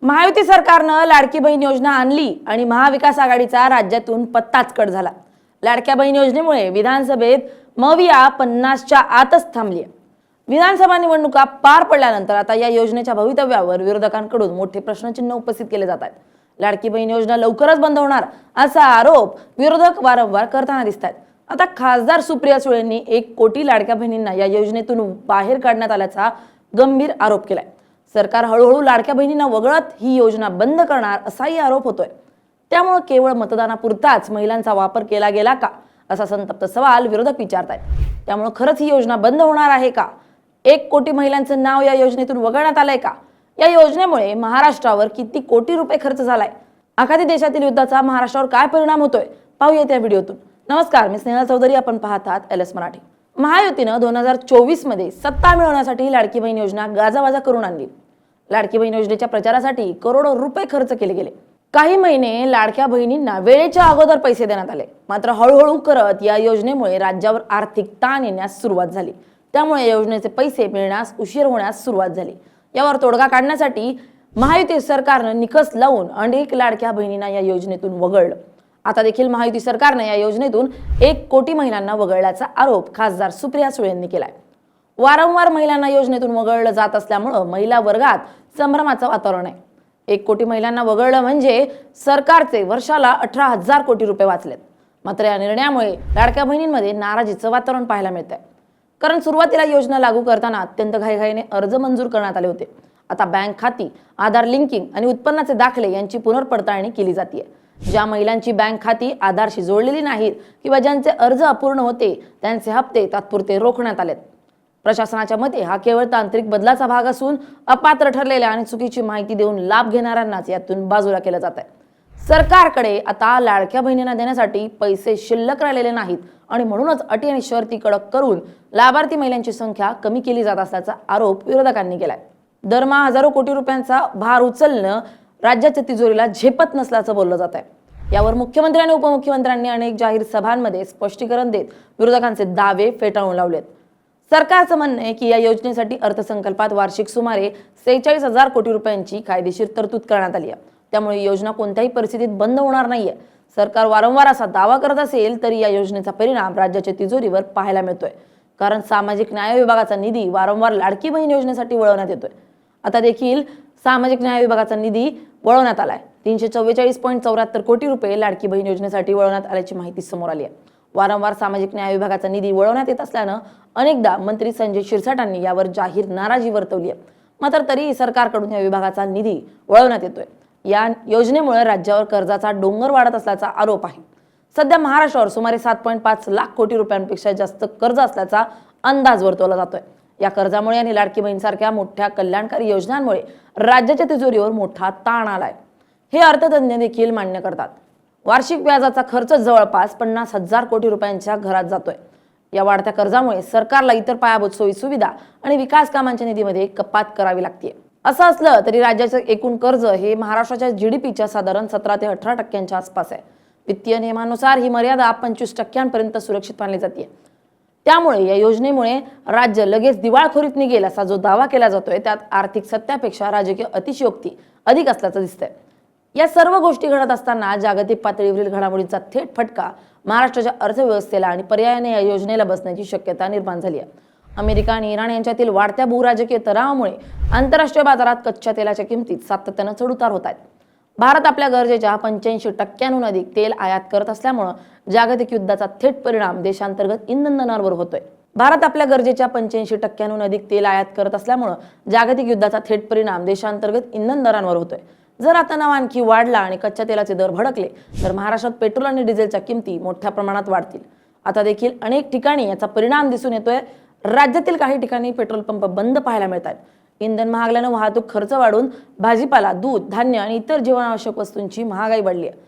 महायुती सरकारनं लाडकी बहीण योजना आणली आणि महाविकास आघाडीचा राज्यातून पत्ताच कट झाला। लाडक्या बहीण योजनेमुळे विधानसभेत मविया 50च्या आतच थांबली। विधानसभा निवडणुका पार पडल्यानंतर आता या योजनेच्या भवितव्यावर विरोधकांकडून मोठे प्रश्नचिन्ह उपस्थित केले जात आहेत। लाडकी बहीण योजना लवकरच बंद होणार असा आरोप विरोधक वारंवार करताना दिसतात। आता खासदार सुप्रिया सुळेंनी 1 कोटी लाडक्या बहिणींना या योजनेतून बाहेर काढण्यात आल्याचा गंभीर आरोप केलाय। सरकार हळूहळू लाडक्या बहिणींना वगळत ही योजना बंद करणार असाही आरोप होतोय। त्यामुळे केवळ मतदानापुरताच महिलांचा वापर केला गेला का असा संतप्त सवाल विरोधक विचारतायत। त्यामुळे खरंच ही योजना बंद होणार आहे का? 1 कोटी महिलांचं नाव या योजनेतून वगळण्यात आलंय का? या योजनेमुळे महाराष्ट्रावर किती कोटी रुपये खर्च झालाय? आखाती देशातील युद्धाचा महाराष्ट्रावर काय परिणाम होतोय पाहूया त्या व्हिडिओतून। नमस्कार, मी स्नेहल चौधरी, आपण पाहत आहात LS मराठी। महायुतीनं 2024 मध्ये सत्ता मिळवण्यासाठी लाडकी बहीण योजना गाजावाजा करून आणली। लाडकी बहीण योजनेच्या प्रचारासाठी करोडो रुपये खर्च केले गेले। काही महिने लाडक्या बहिणींना वेळेच्या अगोदर पैसे देण्यात आले, मात्र हळूहळू करत या योजनेमुळे राज्यावर आर्थिक ताण येण्यास सुरुवात झाली। त्यामुळे योजनेचे पैसे मिळण्यास उशीर होण्यास सुरुवात झाली। यावर तोडगा काढण्यासाठी महायुती सरकारनं निकष लावून अनेक लाडक्या बहिणींना या योजनेतून वगळलं। आता देखील महायुती सरकारनं या योजनेतून 1 कोटी महिलांना वगळल्याचा आरोप खासदार सुप्रिया सुळे यांनी केलाय। वारंवार महिलांना योजनेतून वगळलं जात असल्यामुळे महिला वर्गात संभ्रमाचं वातावरण आहे। 1 कोटी महिलांना वगळलं म्हणजे सरकारचे वर्षाला 18,000 कोटी रुपये वाचलेत। मात्र या निर्णयामुळे लाडक्या बहिणींमध्ये नाराजीचं वातावरण पाहायला मिळतंय। कारण सुरुवातीला योजना लागू करताना अत्यंत घाईघाईने अर्ज मंजूर करण्यात आले होते। आता बँक खाती, आधार लिंकिंग आणि उत्पन्नाचे दाखले यांची पुनर्पडताळणी केली जाते। ज्या महिलांची बँक खाती आधारशी जोडलेली नाहीत किंवा ज्यांचे अर्ज अपूर्ण होते त्यांचे हप्ते तात्पुरते रोखण्यात आलेत। प्रशासनाच्या मते हा केवळ तांत्रिक बदलाचा भाग असून अपात्र ठरलेल्या आणि चुकीची माहिती देऊन लाभ घेणाऱ्यांनाच यातून बाजूला केलं जात आहे। सरकारकडे आता लाडक्या बहिणींना देण्यासाठी पैसे शिल्लक राहिलेले नाहीत आणि म्हणूनच अटी आणि शर्ती कडक करून लाभार्थी महिलांची संख्या कमी केली जात असल्याचा आरोप विरोधकांनी केलाय। दरमहा हजारो कोटी रुपयांचा भार उचलणं राज्याच्या तिजोरीला झेपत नसल्याचं बोललं जात आहे। यावर मुख्यमंत्री आणि उपमुख्यमंत्र्यांनी अनेक जाहीर सभांमध्ये स्पष्टीकरण देत विरोधकांचे दावे फेटाळून लावलेत। सरकारचं म्हणणं आहे की या योजनेसाठी अर्थसंकल्पात वार्षिक सुमारे 46,000 कोटी रुपयांची कायदेशीर तरतूद करण्यात आली आहे। त्यामुळे योजना कोणत्याही परिस्थितीत बंद होणार नाहीये। सरकार वारंवार असा दावा करत असेल तरी या योजनेचा परिणाम राज्याच्या तिजोरीवर पाहायला मिळतोय। कारण सामाजिक न्याय विभागाचा निधी वारंवार लाडकी बहीण योजनेसाठी वळवण्यात येतोय। आता देखील सामाजिक न्याय विभागाचा निधी वळवण्यात आलाय। 344.74 कोटी रुपये लाडकी बहीण योजनेसाठी वळवण्यात आल्याची माहिती समोर आली आहे। वारंवार सामाजिक न्याय विभागाचा निधी वळवण्यात येत असल्यानं अनेकदा मंत्री संजय शिरसाटांनी यावर जाहीर नाराजी वर्तवली आहे। मात्र तरीही सरकारकडून या विभागाचा निधी वळवण्यात येतोय। या योजनेमुळे राज्यावर कर्जाचा डोंगर वाढत असल्याचा आरोप आहे। सध्या महाराष्ट्रावर सुमारे 7.5 लाख कोटी रुपयांपेक्षा जास्त कर्ज असल्याचा अंदाज वर्तवला जातोय। या कर्जामुळे आणि लाडकी बहीणसारख्या मोठ्या कल्याणकारी योजनांमुळे राज्याच्या तिजोरीवर मोठा ताण आलाय, हे अर्थतज्ञ देखील मान्य करतात। वार्षिक व्याजाचा खर्च जवळपास 50,000 कोटी रुपयांच्या घरात जातोय। या वाढत्या कर्जामुळे सरकारला इतर पायाभूत सोयी सुविधा आणि विकास कामांच्या निधीमध्ये कपात करावी लागते। असं असलं तरी राज्याचे एकूण कर्ज हे महाराष्ट्राच्या GDPच्या साधारण 17 ते 18% आसपास आहे। वित्तीय नियमानुसार ही मर्यादा 25% सुरक्षित मानली जाते। त्यामुळे या योजनेमुळे राज्य लगेच दिवाळखोरीत निघेल असा जो दावा केला जातोय त्यात आर्थिक सत्यापेक्षा राजकीय अतिशयोक्ती अधिक असल्याचं दिसतंय। या सर्व गोष्टी घडत असताना जागतिक पातळीवरील घडामोडींचा थेट फटका महाराष्ट्राच्या अर्थव्यवस्थेला आणि पर्यायाने या योजनेला बसण्याची शक्यता निर्माण झाली आहे। अमेरिका आणि इराण यांच्यातील वाढत्या भूराजकीय तणावामुळे आंतरराष्ट्रीय बाजारात कच्च्या तेलाच्या किमतीत सातत्यानं चढउतार होत आहेत। भारत आपल्या गरजेच्या 85% अधिक तेल आयात करत असल्यामुळे जागतिक युद्धाचा थेट परिणाम देशांतर्गत इंधन दरांवर होतोय। भारत आपल्या गरजेच्या 85% अधिक तेल आयात करत असल्यामुळे जागतिक युद्धाचा थेट परिणाम देशांतर्गत इंधन दरांवर होतोय। जर आता तणाव आणखी वाढला आणि कच्च्या तेलाचे दर भडकले तर महाराष्ट्रात पेट्रोल आणि डिझेलच्या किमती मोठ्या प्रमाणात वाढतील। आता देखील अनेक ठिकाणी याचा परिणाम दिसून येतोय। राज्यातील काही ठिकाणी पेट्रोल पंप बंद पाहायला मिळतात। इंधन महागल्यानं वाहतूक खर्च वाढून भाजीपाला, दूध, धान्य आणि इतर जीवनावश्यक वस्तूंची महागाई वाढली आहे।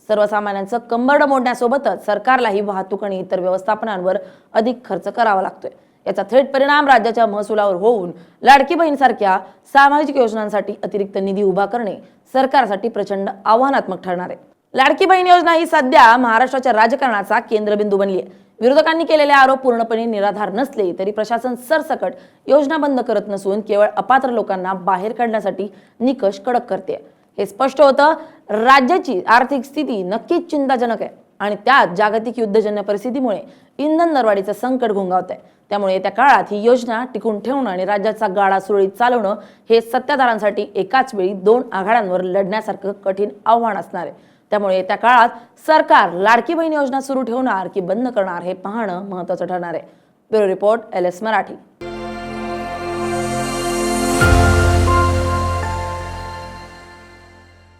सर्वसामान्यांचं कंबरडं मोडण्यासोबतच सरकारलाही वाहतूक आणि इतर व्यवस्थापनांवर अधिक खर्च करावा लागतोय। याचा थेट परिणाम राज्याच्या महसुलावर होऊन लाडकी बहीणसारख्या सामाजिक योजनांसाठी अतिरिक्त निधी उभा करणे सरकारसाठी प्रचंड आव्हानात्मक ठरणार आहे। लाडकी बहीण योजना ही सध्या महाराष्ट्राच्या राजकारणाचा केंद्रबिंदू बनली आहे। विरोधकांनी केलेले आरोप पूर्णपणे निराधार नसले तरी प्रशासन सरसकट योजना बंद करत नसून केवळ अपात्र लोकांना बाहेर काढण्यासाठी निकष कडक करते। हे स्पष्ट होतं राज्याची आर्थिक स्थिती नक्कीच चिंताजनक आहे आणि त्यात जागतिक युद्धजन्य परिस्थितीमुळे इंधन दरवाढीचं संकट घोंगावत आहे। त्यामुळे येत्या काळात ही योजना टिकून ठेवणं आणि राज्याचा गाडा सुरळीत चालवणं हे सत्ताधाऱ्यांसाठी एकाच वेळी दोन आघाड्यांवर लढण्यासारखं कठीण आव्हान असणार आहे। त्यामुळे येत्या काळात सरकार लाडकी बहीण योजना सुरू ठेवणार की बंद करणार हे पाहणं महत्त्वाचं ठरणार आहे। Bureau report LS Marathi.